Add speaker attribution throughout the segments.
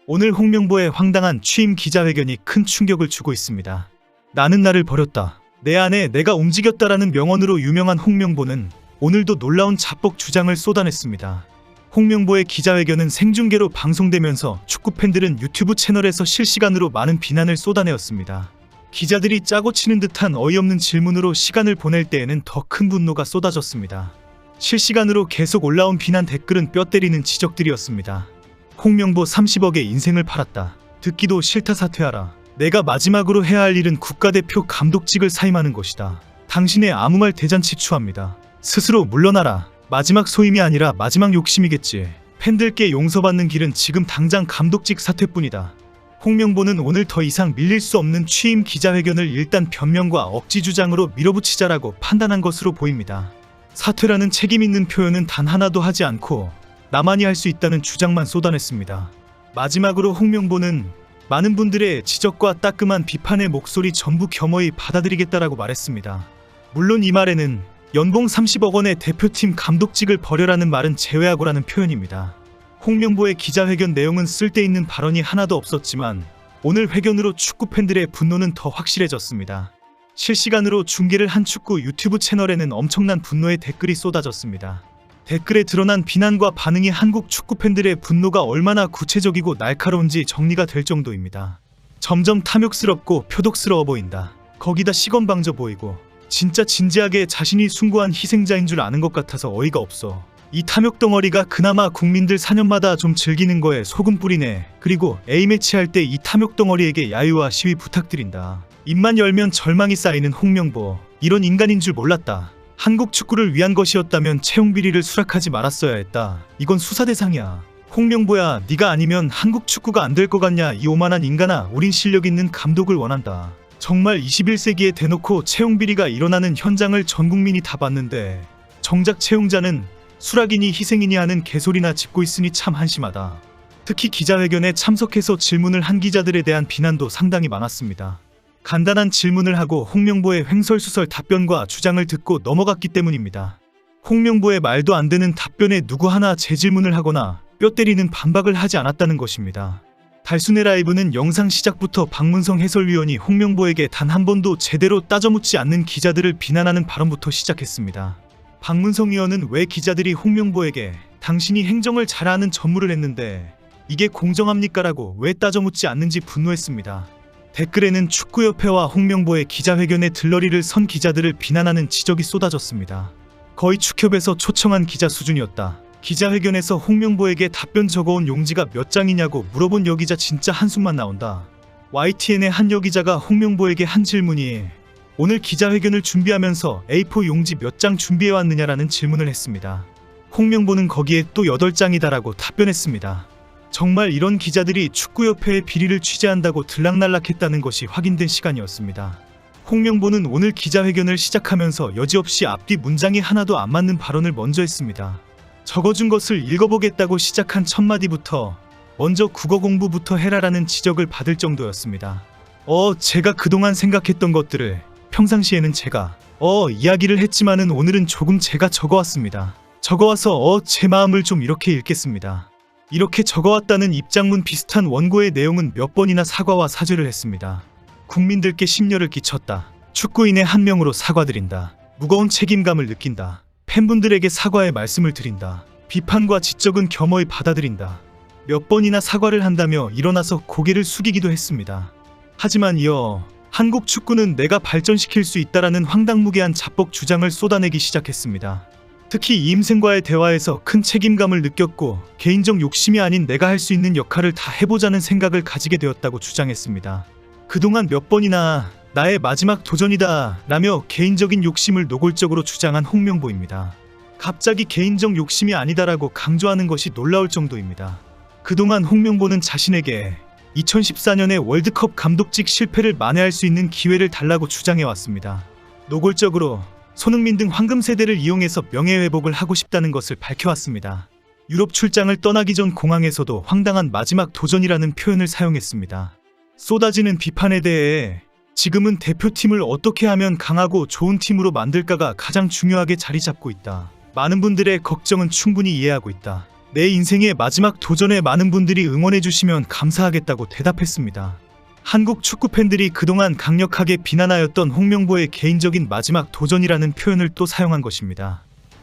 Speaker 1: 오늘 홍명보의 황당한 취임 기자회견이 큰 충격을 주고 있습니다. 나는 나를 버렸다. 내 안에 내가 움직였다라는 명언으로 유명한 홍명보는 오늘도 놀라운 자뻑 주장을 쏟아냈습니다. 홍명보의 기자회견은 생중계로 방송되면서 축구팬들은 유튜브 채널에서 실시간으로 많은 비난을 쏟아내었습니다. 기자들이 짜고 치는 듯한 어이없는 질문으로 시간을 보낼 때에는 더 큰 분노가 쏟아졌습니다. 실시간으로 계속 올라온 비난 댓글은 뼈 때리는 지적들이었습니다. 홍명보 30억의 인생을 팔았다. 듣기도 싫다. 사퇴하라. 내가 마지막으로 해야 할 일은 국가대표 감독직을 사임하는 것이다. 당신의 아무 말 대잔치 추합니다. 스스로 물러나라. 마지막 소임이 아니라 마지막 욕심이겠지. 팬들께 용서받는 길은 지금 당장 감독직 사퇴뿐이다. 홍명보는 오늘 더 이상 밀릴 수 없는 취임 기자회견을 일단 변명과 억지 주장으로 밀어붙이자라고 판단한 것으로 보입니다. 사퇴라는 책임 있는 표현은 단 하나도 하지 않고 나만이 할 수 있다는 주장만 쏟아냈습니다. 마지막으로 홍명보는 많은 분들의 지적과 따끔한 비판의 목소리 전부 겸허히 받아들이겠다라고 말했습니다. 물론 이 말에는 연봉 30억 원의 대표팀 감독직을 버려라는 말은 제외하고라는 표현입니다. 홍명보의 기자회견 내용은 쓸데있는 발언이 하나도 없었지만 오늘 회견으로 축구팬들의 분노는 더 확실해졌습니다. 실시간으로 중계를 한 축구 유튜브 채널에는 엄청난 분노의 댓글이 쏟아졌습니다. 댓글에 드러난 비난과 반응이 한국 축구팬들의 분노가 얼마나 구체적이고 날카로운지 정리가 될 정도입니다. 점점 탐욕스럽고 표독스러워 보인다. 거기다 시건방져 보이고 진짜 진지하게 자신이 숭고한 희생자인 줄 아는 것 같아서 어이가 없어. 이 탐욕 덩어리가 그나마 국민들 4년마다 좀 즐기는 거에 소금 뿌리네. 그리고 A매치 할 때 이 탐욕 덩어리에게 야유와 시위 부탁드린다. 입만 열면 절망이 쌓이는 홍명보. 이런 인간인 줄 몰랐다. 한국 축구를 위한 것이었다면 채용 비리를 수락하지 말았어야 했다. 이건 수사 대상이야. 홍명보야, 네가 아니면 한국 축구가 안 될 것 같냐. 이 오만한 인간아, 우린 실력 있는 감독을 원한다. 정말 21세기에 대놓고 채용 비리가 일어나는 현장을 전 국민이 다 봤는데 정작 채용자는 수락이니 희생이니 하는 개소리나 짚고 있으니 참 한심하다. 특히 기자회견에 참석해서 질문을 한 기자들에 대한 비난도 상당히 많았습니다. 간단한 질문을 하고 홍명보의 횡설수설 답변과 주장을 듣고 넘어갔기 때문입니다. 홍명보의 말도 안 되는 답변에 누구 하나 재질문을 하거나 뼈 때리는 반박을 하지 않았다는 것입니다. 달순의 라이브는 영상 시작부터 박문성 해설위원이 홍명보에게 단 한 번도 제대로 따져묻지 않는 기자들을 비난하는 발언부터 시작했습니다. 박문성 위원은 왜 기자들이 홍명보에게 당신이 행정을 잘하는 전무를 했는데 이게 공정합니까? 라고 왜 따져묻지 않는지 분노했습니다. 댓글에는 축구협회와 홍명보의 기자회견에 들러리를 선 기자들을 비난하는 지적이 쏟아졌습니다. 거의 축협에서 초청한 기자 수준이었다. 기자회견에서 홍명보에게 답변 적어온 용지가 몇 장이냐고 물어본 여기자 진짜 한숨만 나온다. YTN의 한 여기자가 홍명보에게 한 질문이 오늘 기자회견을 준비하면서 A4 용지 몇 장 준비해왔느냐라는 질문을 했습니다. 홍명보는 거기에 또 8장이다라고 답변했습니다. 정말 이런 기자들이 축구협회의 비리를 취재한다고 들락날락했다는 것이 확인된 시간이었습니다. 홍명보는 오늘 기자회견을 시작하면서 여지없이 앞뒤 문장이 하나도 안 맞는 발언을 먼저 했습니다. 적어준 것을 읽어보겠다고 시작한 첫 마디부터 먼저 국어 공부부터 해라라는 지적을 받을 정도였습니다. 제가 그동안 생각했던 것들을 평상시에는 제가 이야기를 했지만은 오늘은 조금 제가 적어왔습니다. 적어와서 제 마음을 좀 이렇게 읽겠습니다. 이렇게 적어왔다는 입장문 비슷한 원고의 내용은 몇 번이나 사과와 사죄를 했습니다. 국민들께 심려를 끼쳤다. 축구인의 한 명으로 사과드린다. 무거운 책임감을 느낀다. 팬분들에게 사과의 말씀을 드린다. 비판과 지적은 겸허히 받아들인다. 몇 번이나 사과를 한다며 일어나서 고개를 숙이기도 했습니다. 하지만 이어 한국 축구는 내가 발전시킬 수 있다라는 황당무계한 자뻑 주장을 쏟아내기 시작했습니다. 특히 이임생과의 대화에서 큰 책임감을 느꼈고 개인적 욕심이 아닌 내가 할 수 있는 역할을 다 해보자는 생각을 가지게 되었다고 주장했습니다. 그동안 몇 번이나 나의 마지막 도전이다 라며 개인적인 욕심을 노골적으로 주장한 홍명보입니다. 갑자기 개인적 욕심이 아니다라고 강조하는 것이 놀라울 정도입니다. 그동안 홍명보는 자신에게 2014년에 월드컵 감독직 실패를 만회할 수 있는 기회를 달라고 주장해왔습니다. 노골적으로 손흥민 등 황금 세대를 이용해서 명예회복을 하고 싶다는 것을 밝혀왔습니다. 유럽 출장을 떠나기 전 공항에서도 황당한 마지막 도전이라는 표현을 사용했습니다. 쏟아지는 비판에 대해 지금은 대표팀을 어떻게 하면 강하고 좋은 팀으로 만들까가 가장 중요하게 자리 잡고 있다. 많은 분들의 걱정은 충분히 이해하고 있다. 내 인생의 마지막 도전에 많은 분들이 응원해주시면 감사하겠다고 대답했습니다. 한국 축구 팬들이 그동안 강력하게 비난하였던 홍명보의 개인적인 마지막 도전이라는 표현을 또 사용한 것입니다.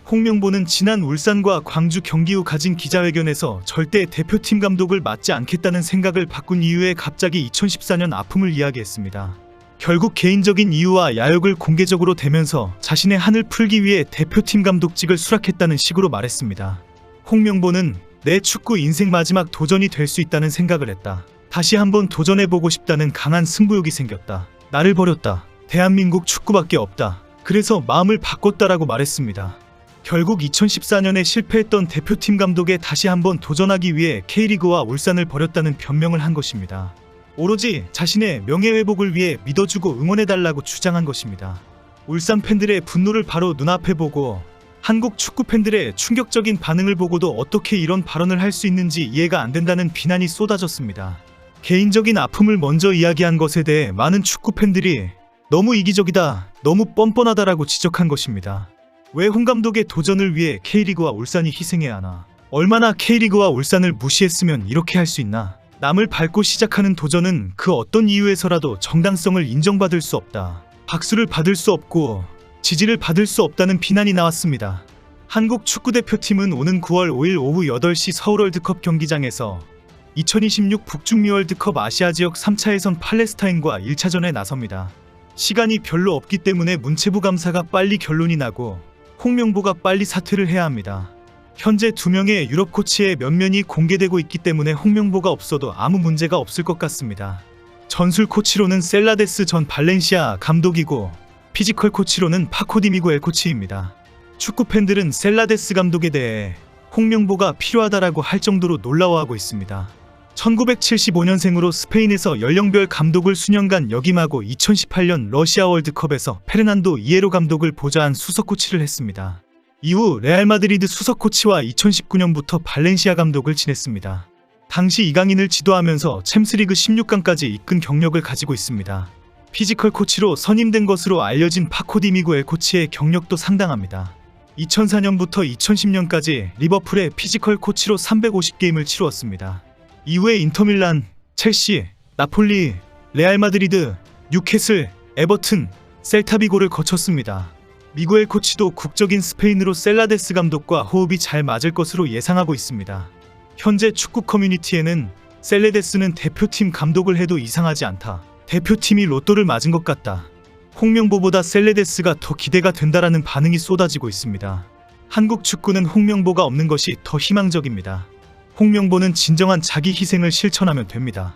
Speaker 1: 홍명보는 지난 울산과 광주 경기 후 가진 기자회견에서 절대 대표팀 감독을 맡지 않겠다는 생각을 바꾼 이후에 갑자기 2014년 아픔을 이야기했습니다. 결국 개인적인 이유와 야욕을 공개적으로 대면서 자신의 한을 풀기 위해 대표팀 감독직을 수락했다는 식으로 말했습니다. 홍명보는 내 축구 인생 마지막 도전이 될 수 있다는 생각을 했다. 다시 한번 도전해보고 싶다는 강한 승부욕이 생겼다. 나를 버렸다. 대한민국 축구밖에 없다. 그래서 마음을 바꿨다라고 말했습니다. 결국 2014년에 실패했던 대표팀 감독에 다시 한번 도전하기 위해 K리그와 울산을 버렸다는 변명을 한 것입니다. 오로지 자신의 명예회복을 위해 믿어주고 응원해달라고 주장한 것입니다. 울산 팬들의 분노를 바로 눈앞에 보고 한국 축구 팬들의 충격적인 반응을 보고도 어떻게 이런 발언을 할 수 있는지 이해가 안 된다는 비난이 쏟아졌습니다. 개인적인 아픔을 먼저 이야기한 것에 대해 많은 축구 팬들이 너무 이기적이다, 너무 뻔뻔하다라고 지적한 것입니다. 왜 홍 감독의 도전을 위해 K리그와 울산이 희생해야 하나? 얼마나 K리그와 울산을 무시했으면 이렇게 할 수 있나? 남을 밟고 시작하는 도전은 그 어떤 이유에서라도 정당성을 인정받을 수 없다. 박수를 받을 수 없고 지지를 받을 수 없다는 비난이 나왔습니다. 한국 축구대표팀은 오는 9월 5일 오후 8시 서울 월드컵 경기장에서 2026 북중미 월드컵 아시아 지역 3차 예선 팔레스타인과 1차전에 나섭니다. 시간이 별로 없기 때문에 문체부 감사가 빨리 결론이 나고 홍명보가 빨리 사퇴를 해야 합니다. 현재 2명의 유럽 코치의 면면이 공개되고 있기 때문에 홍명보가 없어도 아무 문제가 없을 것 같습니다. 전술 코치로는 셀라데스 전 발렌시아 감독이고 피지컬 코치로는 파코 디미구엘 코치입니다. 축구 팬들은 셀라데스 감독에 대해 홍명보가 필요하다라고 할 정도로 놀라워하고 있습니다. 1975년생으로 스페인에서 연령별 감독을 수년간 역임하고 2018년 러시아 월드컵에서 페르난도 이에로 감독을 보좌한 수석 코치를 했습니다. 이후 레알 마드리드 수석 코치와 2019년부터 발렌시아 감독을 지냈습니다. 당시 이강인을 지도하면서 챔스리그 16강까지 이끈 경력을 가지고 있습니다. 피지컬 코치로 선임된 것으로 알려진 파코 디미구엘 코치의 경력도 상당합니다. 2004년부터 2010년까지 리버풀의 피지컬 코치로 350게임을 치루었습니다. 이후에 인터밀란, 첼시, 나폴리, 레알 마드리드, 뉴캐슬, 에버튼, 셀타비고를 거쳤습니다. 미구엘 코치도 국적인 스페인으로 셀라데스 감독과 호흡이 잘 맞을 것으로 예상하고 있습니다. 현재 축구 커뮤니티에는 셀라데스는 대표팀 감독을 해도 이상하지 않다. 대표팀이 로또를 맞은 것 같다. 홍명보보다 셀라데스가 더 기대가 된다라는 반응이 쏟아지고 있습니다. 한국 축구는 홍명보가 없는 것이 더 희망적입니다. 홍명보는 진정한 자기 희생을 실천하면 됩니다.